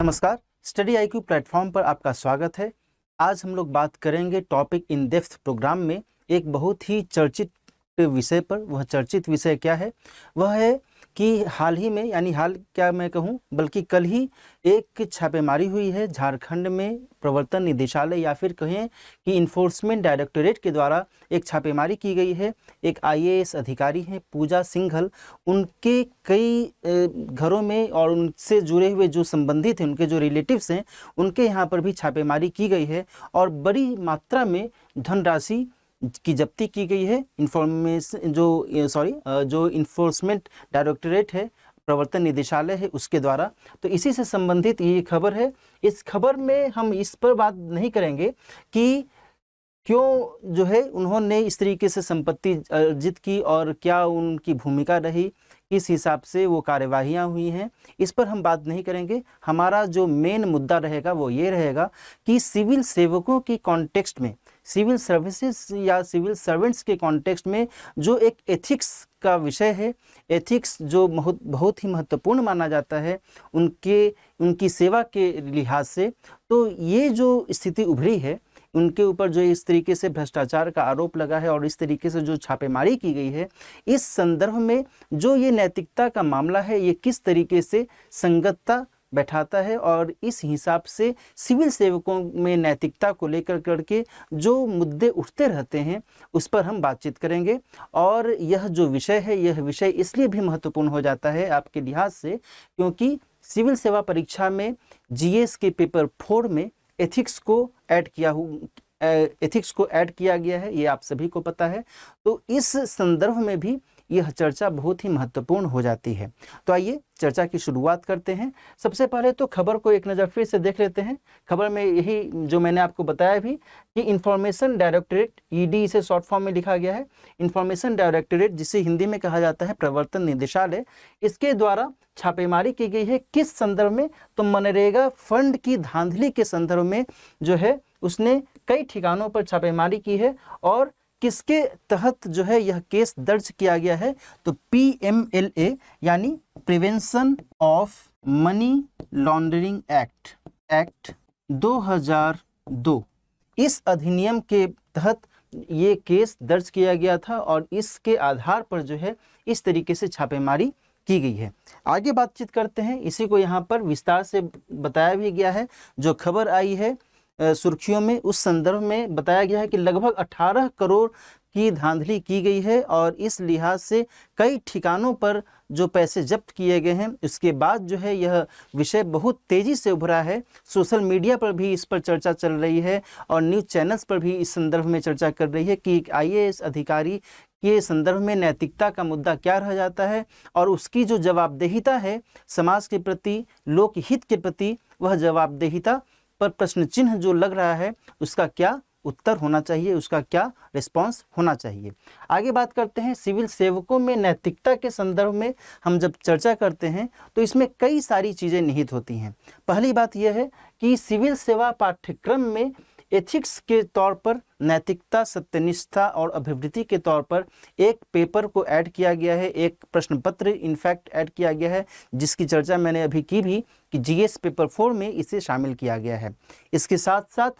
नमस्कार, study IQ platform पर आपका स्वागत है। आज हम लोग बात करेंगे टॉपिक इन डेप्थ प्रोग्राम में एक बहुत ही चर्चित विषय पर। वह चर्चित विषय क्या है? वह है कि हाल ही में, यानी हाल क्या मैं कहूँ, बल्कि कल ही एक छापेमारी हुई है झारखंड में। प्रवर्तन निदेशालय या फिर कहें कि इन्फोर्समेंट डायरेक्टोरेट के द्वारा एक छापेमारी की गई है। एक आईएएस अधिकारी हैं पूजा सिंघल, उनके कई घरों में और उनसे जुड़े हुए जो संबंधित हैं, उनके जो रिलेटिव्स हैं, उनके यहाँ पर भी छापेमारी की गई है और बड़ी मात्रा में धनराशि की जब्ती की गई है। जो इन्फोर्समेंट डायरेक्टोरेट है, प्रवर्तन निदेशालय है, उसके द्वारा। तो इसी से संबंधित ये खबर है। इस खबर में हम इस पर बात नहीं करेंगे कि क्यों जो है उन्होंने इस तरीके से संपत्ति अर्जित की और क्या उनकी भूमिका रही, किस हिसाब से वो कार्यवाहियाँ हुई हैं, इस पर हम बात नहीं करेंगे। हमारा जो मेन मुद्दा रहेगा वो ये रहेगा कि सिविल सेवकों की कॉन्टेक्स्ट में, सिविल सर्विसेज या सिविल सर्वेंट्स के कॉन्टेक्स्ट में जो एक एथिक्स का विषय है, एथिक्स जो बहुत ही महत्वपूर्ण माना जाता है उनकी सेवा के लिहाज से। तो ये जो स्थिति उभरी है, उनके ऊपर जो इस तरीके से भ्रष्टाचार का आरोप लगा है और इस तरीके से जो छापेमारी की गई है, इस संदर्भ में जो ये नैतिकता का मामला है, ये किस तरीके से संगतता बैठाता है और इस हिसाब से सिविल सेवकों में नैतिकता को लेकर करके जो मुद्दे उठते रहते हैं, उस पर हम बातचीत करेंगे। और यह जो विषय है, यह विषय इसलिए भी महत्वपूर्ण हो जाता है आपके लिहाज से, क्योंकि सिविल सेवा परीक्षा में जीएस के पेपर 4 में एथिक्स को ऐड किया गया है, ये आप सभी को पता है। तो इस संदर्भ में भी यह चर्चा बहुत ही महत्वपूर्ण हो जाती है। तो आइए चर्चा की शुरुआत करते हैं। सबसे पहले तो खबर को एक नज़र फिर से देख लेते हैं। खबर में यही जो मैंने आपको बताया भी कि इंफॉर्मेशन डायरेक्टोरेट, ईडी इसे शॉर्ट फॉर्म में लिखा गया है, इंफॉर्मेशन डायरेक्टोरेट, जिसे हिंदी में कहा जाता है प्रवर्तन निदेशालय, इसके द्वारा छापेमारी की गई है। किस संदर्भ में? तो मनरेगा फंड की धांधली के संदर्भ में जो है उसने कई ठिकानों पर छापेमारी की है। और किसके तहत जो है यह केस दर्ज किया गया है? तो PMLA यानी prevention of money laundering act 2002, इस अधिनियम के तहत ये केस दर्ज किया गया था और इसके आधार पर जो है इस तरीके से छापेमारी की गई है। आगे बातचीत करते हैं। इसी को यहाँ पर विस्तार से बताया भी गया है। जो खबर आई है सुर्खियों में, उस संदर्भ में बताया गया है कि लगभग 18 करोड़ की धांधली की गई है और इस लिहाज से कई ठिकानों पर जो पैसे जब्त किए गए हैं। उसके बाद जो है यह विषय बहुत तेज़ी से उभरा है। सोशल मीडिया पर भी इस पर चर्चा चल रही है और न्यूज़ चैनल्स पर भी इस संदर्भ में चर्चा कर रही है कि एक आईएएस अधिकारी के संदर्भ में नैतिकता का मुद्दा क्या रह जाता है और उसकी जो जवाबदेहिता है समाज के प्रति, लोकहित के प्रति, वह जवाबदेहिता पर प्रश्न चिन्ह जो लग रहा है, उसका क्या उत्तर होना चाहिए, उसका क्या रिस्पांस होना चाहिए। आगे बात करते हैं। सिविल सेवकों में नैतिकता के संदर्भ में हम जब चर्चा करते हैं तो इसमें कई सारी चीज़ें निहित होती हैं। पहली बात यह है कि सिविल सेवा पाठ्यक्रम में एथिक्स के तौर पर नैतिकता, सत्यनिष्ठा और अभिवृद्धि के तौर पर एक पेपर को ऐड किया गया है, एक प्रश्न पत्र इनफैक्ट ऐड किया गया है, जिसकी चर्चा मैंने अभी की भी कि जीएस पेपर 4 में इसे शामिल किया गया है। इसके साथ साथ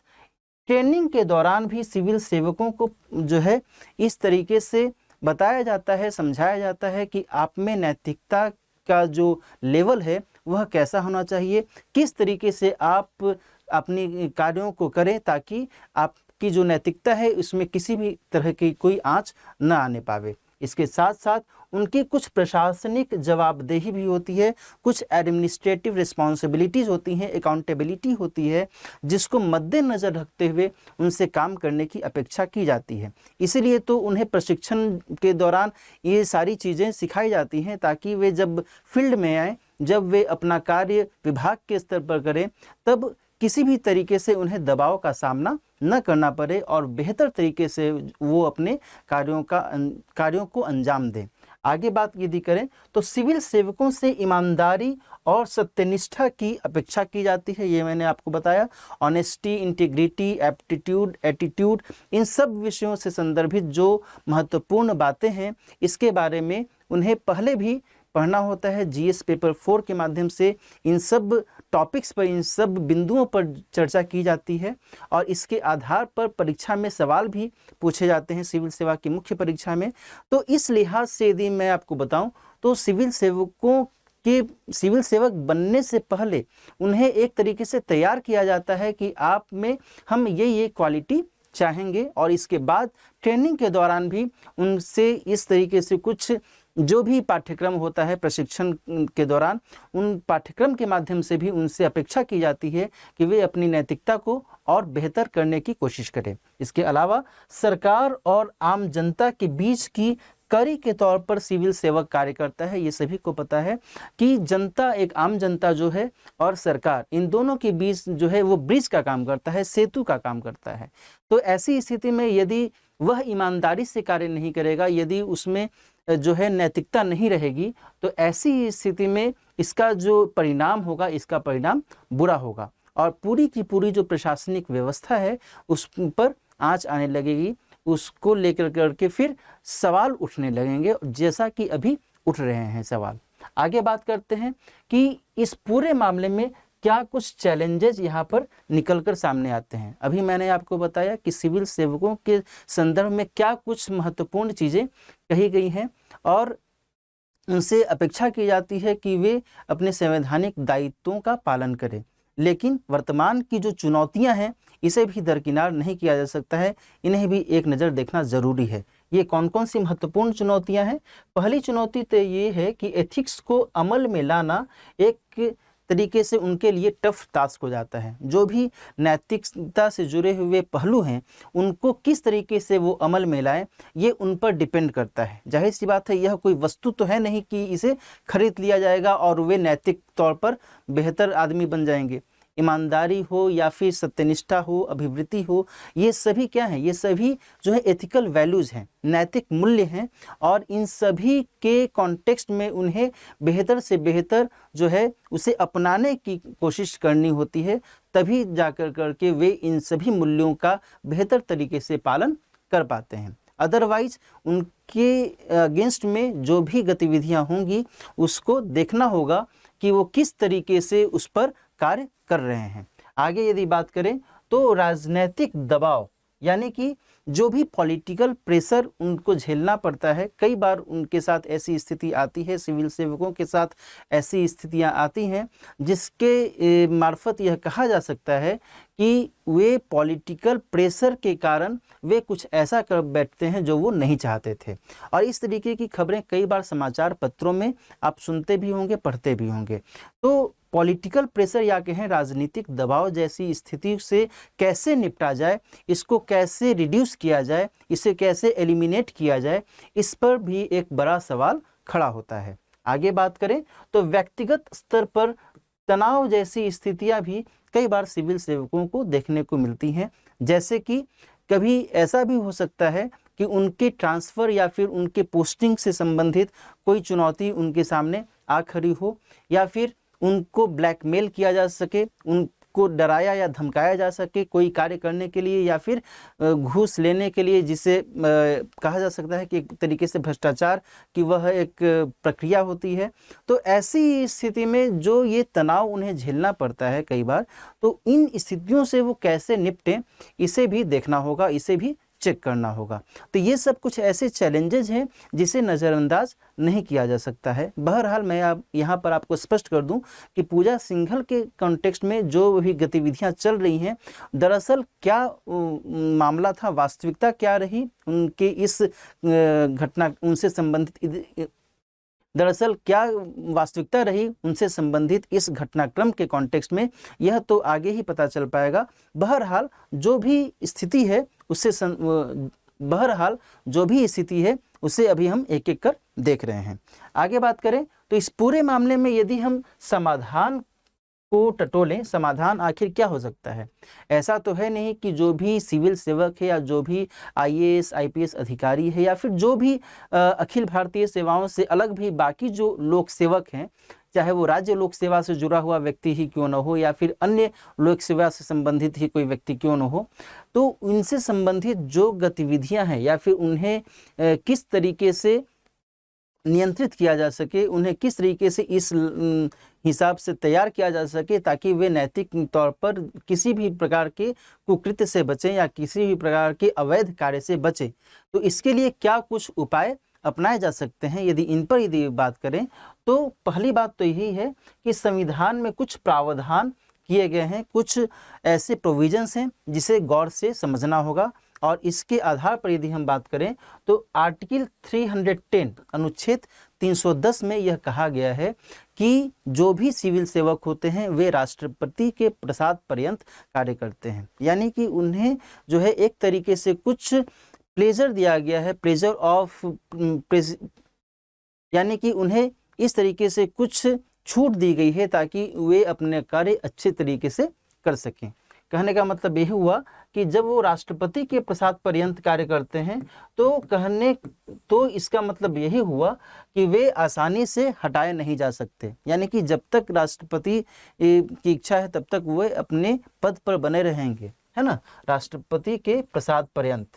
ट्रेनिंग के दौरान भी सिविल सेवकों को जो है इस तरीके से बताया जाता है, समझाया जाता है कि आप में नैतिकता का जो लेवल है वह कैसा होना चाहिए, किस तरीके से आप अपनी कार्यों को करें ताकि आपकी जो नैतिकता है उसमें किसी भी तरह की कोई आंच न आने पावे। इसके साथ साथ उनकी कुछ प्रशासनिक जवाबदेही भी होती है, कुछ एडमिनिस्ट्रेटिव रिस्पॉन्सिबिलिटीज़ होती हैं, अकाउंटेबिलिटी होती है, जिसको मद्देनज़र रखते हुए उनसे काम करने की अपेक्षा की जाती है। इसीलिए तो उन्हें प्रशिक्षण के दौरान ये सारी चीज़ें सिखाई जाती हैं ताकि वे जब फील्ड में आएँ, जब वे अपना कार्य विभाग के स्तर पर करें, तब किसी भी तरीके से उन्हें दबाव का सामना न करना पड़े और बेहतर तरीके से वो अपने कार्यों को अंजाम दें। आगे बात यदि करें तो सिविल सेवकों से ईमानदारी और सत्यनिष्ठा की अपेक्षा की जाती है। ये मैंने आपको बताया। ऑनेस्टी, इंटीग्रिटी, एप्टीट्यूड, एटीट्यूड, इन सब विषयों से संदर्भित जो महत्वपूर्ण बातें हैं, इसके बारे में उन्हें पहले भी पढ़ना होता है। जीएस पेपर 4 के माध्यम से इन सब टॉपिक्स पर, इन सब बिंदुओं पर चर्चा की जाती है और इसके आधार पर परीक्षा में सवाल भी पूछे जाते हैं सिविल सेवा की मुख्य परीक्षा में। तो इस लिहाज से यदि मैं आपको बताऊं तो सिविल सेवक बनने से पहले उन्हें एक तरीके से तैयार किया जाता है कि आप में हम ये क्वालिटी चाहेंगे, और इसके बाद ट्रेनिंग के दौरान भी उनसे इस तरीके से कुछ जो भी पाठ्यक्रम होता है प्रशिक्षण के दौरान, उन पाठ्यक्रम के माध्यम से भी उनसे अपेक्षा की जाती है कि वे अपनी नैतिकता को और बेहतर करने की कोशिश करें। इसके अलावा सरकार और आम जनता के बीच की कड़ी के तौर पर सिविल सेवक कार्य करता है। ये सभी को पता है कि जनता, एक आम जनता जो है और सरकार, इन दोनों के बीच जो है वो ब्रिज का काम करता है, सेतु का काम करता है। तो ऐसी स्थिति में यदि वह ईमानदारी से कार्य नहीं करेगा, यदि उसमें जो है नैतिकता नहीं रहेगी, तो ऐसी स्थिति में इसका जो परिणाम होगा, इसका परिणाम बुरा होगा और पूरी की पूरी जो प्रशासनिक व्यवस्था है उस पर आंच आने लगेगी, उसको लेकर करके फिर सवाल उठने लगेंगे, जैसा कि अभी उठ रहे हैं सवाल। आगे बात करते हैं कि इस पूरे मामले में क्या कुछ चैलेंजेस यहाँ पर निकलकर सामने आते हैं। अभी मैंने आपको बताया कि सिविल सेवकों के संदर्भ में क्या कुछ महत्वपूर्ण चीज़ें कही गई हैं और उनसे अपेक्षा की जाती है कि वे अपने संवैधानिक दायित्वों का पालन करें। लेकिन वर्तमान की जो चुनौतियां हैं इसे भी दरकिनार नहीं किया जा सकता है, इन्हें भी एक नज़र देखना ज़रूरी है। ये कौन कौन सी महत्वपूर्ण चुनौतियां हैं? पहली चुनौती तो ये है कि एथिक्स को अमल में लाना एक तरीके से उनके लिए टफ टास्क हो जाता है। जो भी नैतिकता से जुड़े हुए पहलू हैं उनको किस तरीके से वो अमल में लाएं, ये उन पर डिपेंड करता है। जाहिर सी बात है, यह कोई वस्तु तो है नहीं कि इसे खरीद लिया जाएगा और वे नैतिक तौर पर बेहतर आदमी बन जाएंगे। ईमानदारी हो या फिर सत्यनिष्ठा हो, अभिवृत्ति हो, ये सभी क्या है? ये सभी जो है एथिकल वैल्यूज़ हैं, नैतिक मूल्य हैं, और इन सभी के कॉन्टेक्स्ट में उन्हें बेहतर से बेहतर जो है उसे अपनाने की कोशिश करनी होती है, तभी जाकर करके वे इन सभी मूल्यों का बेहतर तरीके से पालन कर पाते हैं। अदरवाइज उनके अगेंस्ट में जो भी गतिविधियां होंगी उसको देखना होगा कि वो किस तरीके से उस पर कार्य कर रहे हैं। आगे यदि बात करें तो राजनीतिक दबाव, यानी कि जो भी पॉलिटिकल प्रेशर उनको झेलना पड़ता है, कई बार उनके साथ ऐसी स्थिति आती है, सिविल सेवकों के साथ ऐसी स्थितियां आती हैं जिसके मार्फत यह कहा जा सकता है कि वे पॉलिटिकल प्रेशर के कारण वे कुछ ऐसा कर बैठते हैं जो वो नहीं चाहते थे। और इस तरीके की खबरें कई बार समाचार पत्रों में आप सुनते भी होंगे, पढ़ते भी होंगे। तो पॉलिटिकल प्रेशर या कहें राजनीतिक दबाव जैसी स्थिति से कैसे निपटा जाए, इसको कैसे रिड्यूस किया जाए, इसे कैसे एलिमिनेट किया जाए, इस पर भी एक बड़ा सवाल खड़ा होता है। आगे बात करें तो व्यक्तिगत स्तर पर तनाव जैसी स्थितियां भी कई बार सिविल सेवकों को देखने को मिलती हैं। जैसे कि कभी ऐसा भी हो सकता है कि उनके ट्रांसफ़र या फिर उनके पोस्टिंग से संबंधित कोई चुनौती उनके सामने आ खड़ी हो, या फिर उनको ब्लैकमेल किया जा सके, उनको डराया या धमकाया जा सके कोई कार्य करने के लिए, या फिर घूस लेने के लिए, जिसे कहा जा सकता है कि एक तरीके से भ्रष्टाचार की वह एक प्रक्रिया होती है। तो ऐसी स्थिति में जो ये तनाव उन्हें झेलना पड़ता है कई बार, तो इन स्थितियों से वो कैसे निपटें, इसे भी देखना होगा, इसे भी चेक करना होगा। तो ये सब कुछ ऐसे चैलेंजेस हैं जिसे नज़रअंदाज नहीं किया जा सकता है। बहरहाल मैं यहाँ पर आपको स्पष्ट कर दूं कि पूजा सिंघल के कॉन्टेक्स्ट में जो भी गतिविधियाँ चल रही हैं, दरअसल क्या मामला था, वास्तविकता क्या रही उनके इस घटना उनसे संबंधित, दरअसल क्या वास्तविकता रही उनसे संबंधित इस घटनाक्रम के कॉन्टेक्स्ट में, यह तो आगे ही पता चल पाएगा। बहरहाल जो भी स्थिति है उसे अभी हम एक एक कर देख रहे हैं। आगे बात करें तो इस पूरे मामले में यदि हम समाधान को टटोलें, समाधान आखिर क्या हो सकता है? ऐसा तो है नहीं कि जो भी सिविल सेवक है या जो भी IAS IPS अधिकारी है या फिर जो भी अखिल भारतीय सेवाओं से अलग भी बाकी जो लोक सेवक हैं, चाहे वो राज्य लोक सेवा से जुड़ा हुआ व्यक्ति ही क्यों न हो या फिर अन्य लोक सेवा से संबंधित ही कोई व्यक्ति क्यों न हो, तो उनसे संबंधित जो गतिविधियां हैं या फिर उन्हें किस तरीके से नियंत्रित किया जा सके, उन्हें किस तरीके से इस हिसाब से तैयार किया जा सके, ताकि वे नैतिक तौर पर किसी भी प्रकार के कुकृत्य से बचें या किसी भी प्रकार के अवैध कार्य से बचें। तो इसके लिए क्या कुछ उपाय अपनाए जा सकते हैं, यदि बात करें तो पहली बात तो यही है कि संविधान में कुछ प्रावधान किए गए हैं, कुछ ऐसे प्रोविजंस हैं जिसे गौर से समझना होगा। और इसके आधार पर यदि हम बात करें तो आर्टिकल 310 अनुच्छेद 310 में यह कहा गया है कि जो भी सिविल सेवक होते हैं वे राष्ट्रपति के प्रसाद पर्यंत कार्य करते हैं, यानी कि उन्हें जो है एक तरीके से कुछ प्लेजर दिया गया है, प्लेजर ऑफ, यानी कि उन्हें इस तरीके से कुछ छूट दी गई है ताकि वे अपने कार्य अच्छे तरीके से कर सकें। कहने का मतलब यही हुआ कि जब वो राष्ट्रपति के प्रसाद पर्यंत कार्य करते हैं तो इसका मतलब यही हुआ कि वे आसानी से हटाए नहीं जा सकते, यानी कि जब तक राष्ट्रपति की इच्छा है तब तक वे अपने पद पर बने रहेंगे, है ना, राष्ट्रपति के प्रसाद पर्यंत।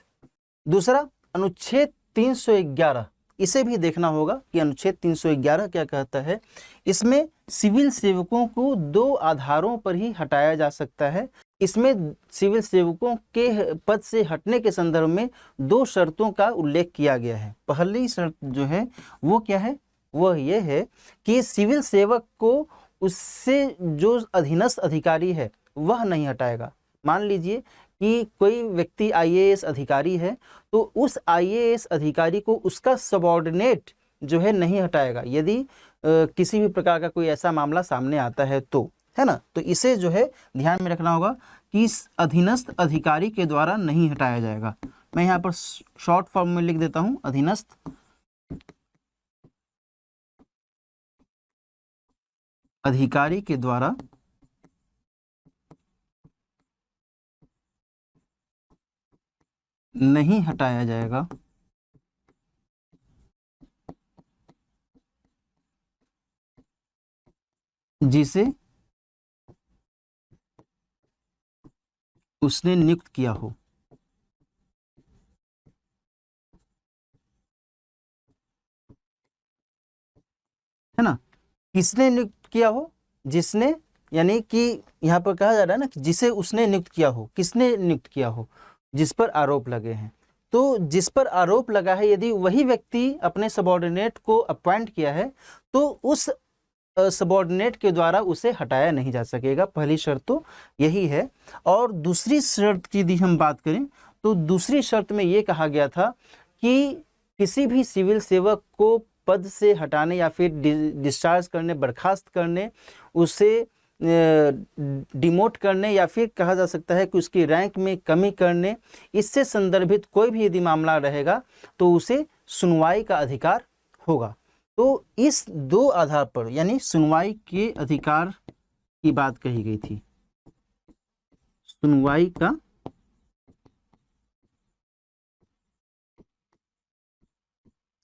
दूसरा, अनुच्छेद 311, इसे भी देखना होगा कि अनुच्छेद 311 क्या कहता है। इसमें सिविल सेवकों को 2 आधारों पर ही हटाया जा सकता है। इसमें सिविल सेवकों के पद से हटने के संदर्भ में 2 शर्तों का उल्लेख किया गया है। पहली शर्त जो है वो क्या है, वह यह है कि सिविल सेवक को उससे जो अधीनस्थ अधिकारी है वह नहीं हटाएगा। मान लीजिए कि कोई व्यक्ति आईएएस अधिकारी है तो उस आईएएस अधिकारी को उसका सबऑर्डिनेट जो है नहीं हटाएगा, यदि किसी भी प्रकार का कोई ऐसा मामला सामने आता है तो, है ना। तो इसे जो है ध्यान में रखना होगा कि इस अधीनस्थ अधिकारी के द्वारा नहीं हटाया जाएगा। मैं यहाँ पर शॉर्ट फॉर्म में लिख देता हूँ, अधीनस्थ अधिकारी के द्वारा नहीं हटाया जाएगा। जिसे उसने नियुक्त किया हो, है ना। किसने नियुक्त किया हो, जिसने, यानी कि यहाँ पर कहा जा रहा है ना कि जिसे उसने नियुक्त किया हो, किसने नियुक्त किया हो, जिस पर आरोप लगे हैं। तो जिस पर आरोप लगा है यदि वही व्यक्ति अपने सबऑर्डिनेट को अपॉइंट किया है तो उस सबऑर्डिनेट के द्वारा उसे हटाया नहीं जा सकेगा। पहली शर्त तो यही है। और दूसरी शर्त की यदि हम बात करें तो दूसरी शर्त में ये कहा गया था कि किसी भी सिविल सेवक को पद से हटाने या फिर डिस्चार्ज करने, बर्खास्त करने, उसे डिमोट करने या फिर कहा जा सकता है कि उसकी रैंक में कमी करने, इससे संदर्भित कोई भी यदि मामला रहेगा तो उसे सुनवाई का अधिकार होगा। तो इस 2 आधार पर, यानी सुनवाई के अधिकार की बात कही गई थी, सुनवाई का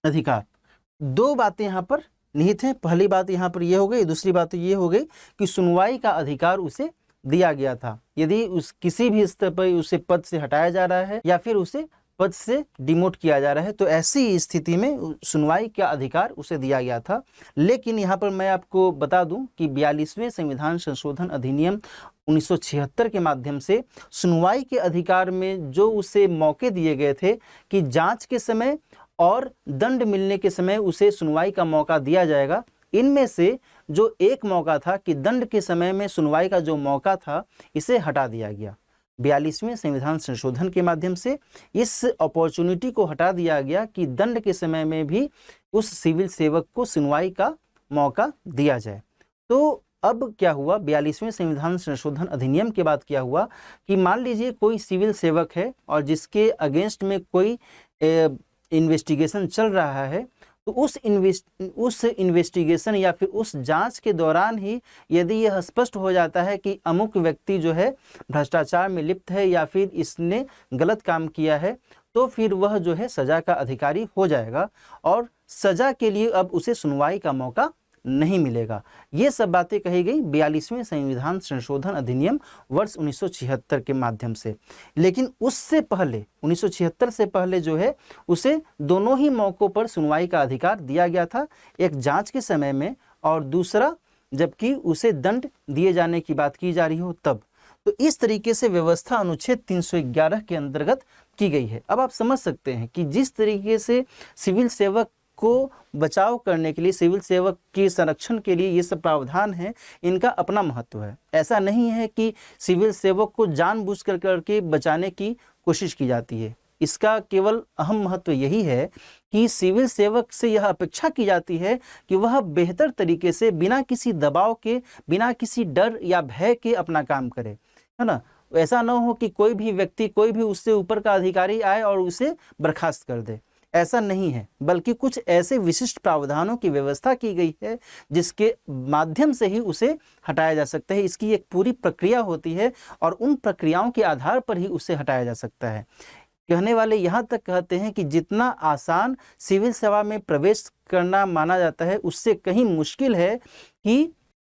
अधिकार, 2 बातें यहाँ पर निहित हैं। पहली बात यहाँ पर यह हो गई, दूसरी बात ये हो गई कि सुनवाई का अधिकार उसे दिया गया था। यदि उस किसी भी स्तर पर उसे पद से हटाया जा रहा है या फिर उसे पद से डिमोट किया जा रहा है तो ऐसी स्थिति में सुनवाई का अधिकार उसे दिया गया था। लेकिन यहाँ पर मैं आपको बता दूं कि 42वें संविधान संशोधन अधिनियम 1976 के माध्यम से सुनवाई के अधिकार में जो उसे मौके दिए गए थे कि जांच के समय और दंड मिलने के समय उसे सुनवाई का मौका दिया जाएगा, इनमें से जो एक मौका था कि दंड के समय में सुनवाई का जो मौका था इसे हटा दिया गया। 42वें संविधान संशोधन के माध्यम से इस अपॉर्चुनिटी को हटा दिया गया कि दंड के समय में भी उस सिविल सेवक को सुनवाई का मौका दिया जाए। तो अब क्या हुआ, 42वें संविधान संशोधन अधिनियम के बाद क्या हुआ कि मान लीजिए कोई सिविल सेवक है और जिसके अगेंस्ट में कोई इन्वेस्टिगेशन चल रहा है, तो उस इन्वेस्टिगेशन या फिर उस जांच के दौरान ही यदि यह स्पष्ट हो जाता है कि अमुक व्यक्ति जो है भ्रष्टाचार में लिप्त है या फिर इसने गलत काम किया है, तो फिर वह जो है सजा का अधिकारी हो जाएगा और सजा के लिए अब उसे सुनवाई का मौका नहीं मिलेगा। ये सब बातें कही गई 42वें संविधान संशोधन अधिनियम वर्ष 1976 के माध्यम से। लेकिन उससे पहले 1976 से पहले जो है उसे दोनों ही मौकों पर सुनवाई का अधिकार दिया गया था, एक जांच के समय में और दूसरा जबकि उसे दंड दिए जाने की बात की जा रही हो तब। तो इस तरीके से व्यवस्था अनुच्छेद 311 के अंतर्गत की गई है। अब आप समझ सकते हैं कि जिस तरीके से सिविल सेवक को बचाव करने के लिए, सिविल सेवक के संरक्षण के लिए ये सब प्रावधान है, इनका अपना महत्व है। ऐसा नहीं है कि सिविल सेवक को जानबूझ कर करके बचाने की कोशिश की जाती है। इसका केवल अहम महत्व यही है कि सिविल सेवक से यह अपेक्षा की जाती है कि वह बेहतर तरीके से बिना किसी दबाव के, बिना किसी डर या भय के अपना काम करे, है ना। ऐसा ना हो कि कोई भी व्यक्ति, कोई भी उससे ऊपर का अधिकारी आए और उसे बर्खास्त कर दे। ऐसा नहीं है, बल्कि कुछ ऐसे विशिष्ट प्रावधानों की व्यवस्था की गई है जिसके माध्यम से ही उसे हटाया जा सकता है। इसकी एक पूरी प्रक्रिया होती है और उन प्रक्रियाओं के आधार पर ही उसे हटाया जा सकता है। कहने वाले यहाँ तक कहते हैं कि जितना आसान सिविल सेवा में प्रवेश करना माना जाता है, उससे कहीं मुश्किल है कि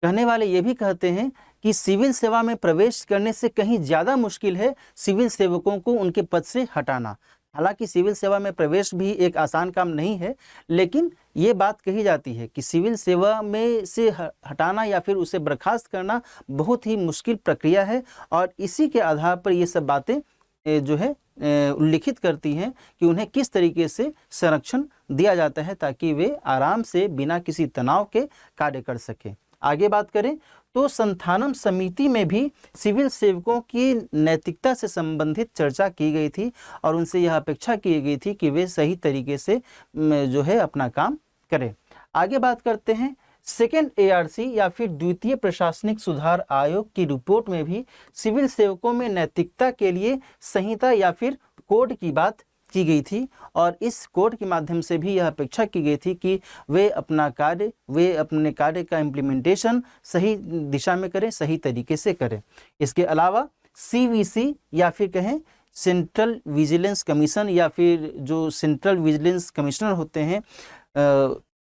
कहने वाले ये भी कहते हैं कि सिविल सेवा में प्रवेश करने से कहीं ज़्यादा मुश्किल है सिविल सेवकों को उनके पद से हटाना। हालांकि सिविल सेवा में प्रवेश भी एक आसान काम नहीं है, लेकिन ये बात कही जाती है कि सिविल सेवा में से हटाना या फिर उसे बर्खास्त करना बहुत ही मुश्किल प्रक्रिया है। और इसी के आधार पर ये सब बातें जो है उल्लिखित करती हैं कि उन्हें किस तरीके से संरक्षण दिया जाता है ताकि वे आराम से बिना किसी तनाव के कार्य कर सकें। आगे बात करें तो संथानम समिति में भी सिविल सेवकों की नैतिकता से संबंधित चर्चा की गई थी और उनसे यह अपेक्षा की गई थी कि वे सही तरीके से जो है अपना काम करें। आगे बात करते हैं सेकेंड ARC या फिर द्वितीय प्रशासनिक सुधार आयोग की रिपोर्ट में भी सिविल सेवकों में नैतिकता के लिए संहिता या फिर कोड की बात की गई थी और इस कोड के माध्यम से भी यह अपेक्षा की गई थी कि वे अपने कार्य का इम्प्लीमेंटेशन सही दिशा में करें, सही तरीके से करें। इसके अलावा CVC या फिर कहें सेंट्रल विजिलेंस कमीशन या फिर जो सेंट्रल विजिलेंस कमिश्नर होते हैं,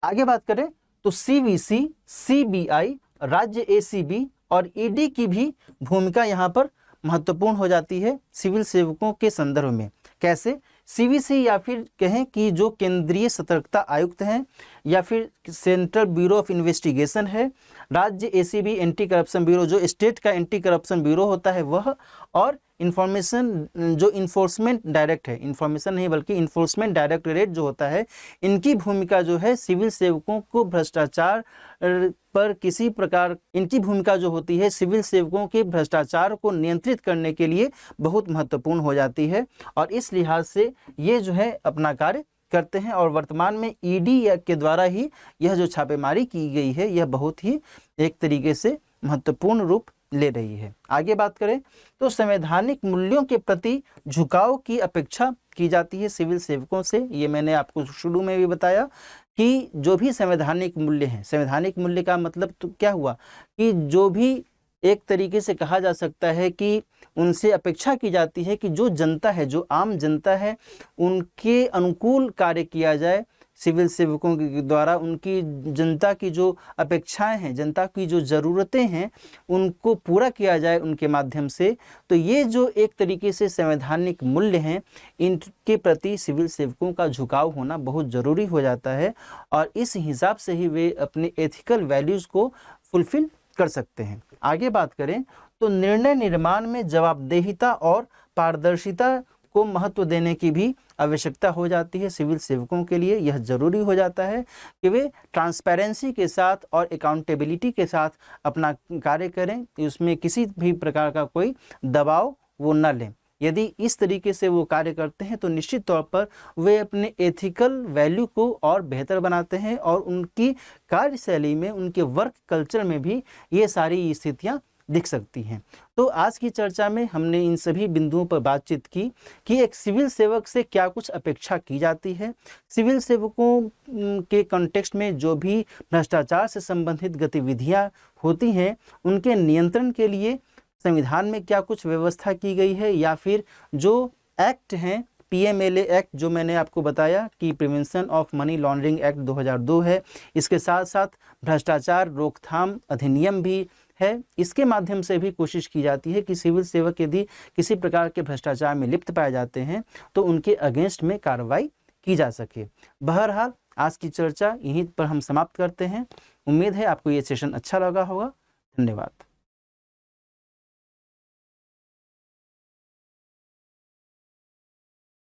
आगे बात करें तो CVC, CBI, राज्य ACB और ED की भी भूमिका यहाँ पर महत्वपूर्ण हो जाती है सिविल सेवकों के संदर्भ में। कैसे? CVC या फिर कहें कि जो केंद्रीय सतर्कता आयुक्त हैं या फिर सेंट्रल ब्यूरो ऑफ इन्वेस्टिगेशन है, राज्य ACB एंटी करप्शन ब्यूरो जो स्टेट का एंटी करप्शन ब्यूरो होता है वह, और इन्फॉर्मेशन जो इन्फोर्समेंट डायरेक्ट है, इन्फॉर्मेशन नहीं बल्कि इन्फोर्समेंट डायरेक्टरेट जो होता है, इनकी भूमिका जो है सिविल सेवकों को भ्रष्टाचार पर किसी प्रकार, इनकी भूमिका जो होती है सिविल सेवकों के भ्रष्टाचार को नियंत्रित करने के लिए बहुत महत्वपूर्ण हो जाती है और इस लिहाज से ये जो है अपना कार्य करते हैं। और वर्तमान में ED के द्वारा ही यह जो छापेमारी की गई है यह बहुत ही एक तरीके से महत्वपूर्ण रूप ले रही है। आगे बात करें तो संवैधानिक मूल्यों के प्रति झुकाव की अपेक्षा की जाती है सिविल सेवकों से। ये मैंने आपको शुरू में भी बताया कि जो भी संवैधानिक मूल्य हैं, संवैधानिक मूल्य का मतलब तो क्या हुआ कि जो भी एक तरीके से कहा जा सकता है कि उनसे अपेक्षा की जाती है कि जो जनता है, जो आम जनता है, उनके अनुकूल कार्य किया जाए सिविल सेवकों के द्वारा। उनकी जनता की जो अपेक्षाएं हैं, जनता की जो ज़रूरतें हैं, उनको पूरा किया जाए उनके माध्यम से। तो ये जो एक तरीके से संवैधानिक मूल्य हैं, इनके प्रति सिविल सेवकों का झुकाव होना बहुत ज़रूरी हो जाता है और इस हिसाब से ही वे अपने एथिकल वैल्यूज़ को फुलफिल कर सकते हैं। आगे बात करें तो निर्णय निर्माण में जवाबदेहिता और पारदर्शिता को महत्व देने की भी आवश्यकता हो जाती है सिविल सेवकों के लिए। यह जरूरी हो जाता है कि वे ट्रांसपेरेंसी के साथ और अकाउंटेबिलिटी के साथ अपना कार्य करें, उसमें किसी भी प्रकार का कोई दबाव वो न लें। यदि इस तरीके से वो कार्य करते हैं तो निश्चित तौर पर वे अपने एथिकल वैल्यू को और बेहतर बनाते हैं और उनकी कार्यशैली में, उनके वर्क कल्चर में भी ये सारी स्थितियाँ दिख सकती हैं। तो आज की चर्चा में हमने इन सभी बिंदुओं पर बातचीत की कि एक सिविल सेवक से क्या कुछ अपेक्षा की जाती है, सिविल सेवकों के कॉन्टेक्स्ट में जो भी भ्रष्टाचार से संबंधित गतिविधियां होती हैं उनके नियंत्रण के लिए संविधान में क्या कुछ व्यवस्था की गई है, या फिर जो एक्ट हैं PMLA एक्ट जो मैंने आपको बताया कि prevention of money laundering act 2002 है, इसके साथ साथ भ्रष्टाचार रोकथाम अधिनियम भी है। इसके माध्यम से भी कोशिश की जाती है कि सिविल सेवक यदि किसी प्रकार के भ्रष्टाचार में लिप्त पाए जाते हैं तो उनके अगेंस्ट में कार्रवाई की जा सके। बहरहाल आज की चर्चा यहीं पर हम समाप्त करते हैं। उम्मीद है आपको ये सेशन अच्छा लगा होगा। धन्यवाद।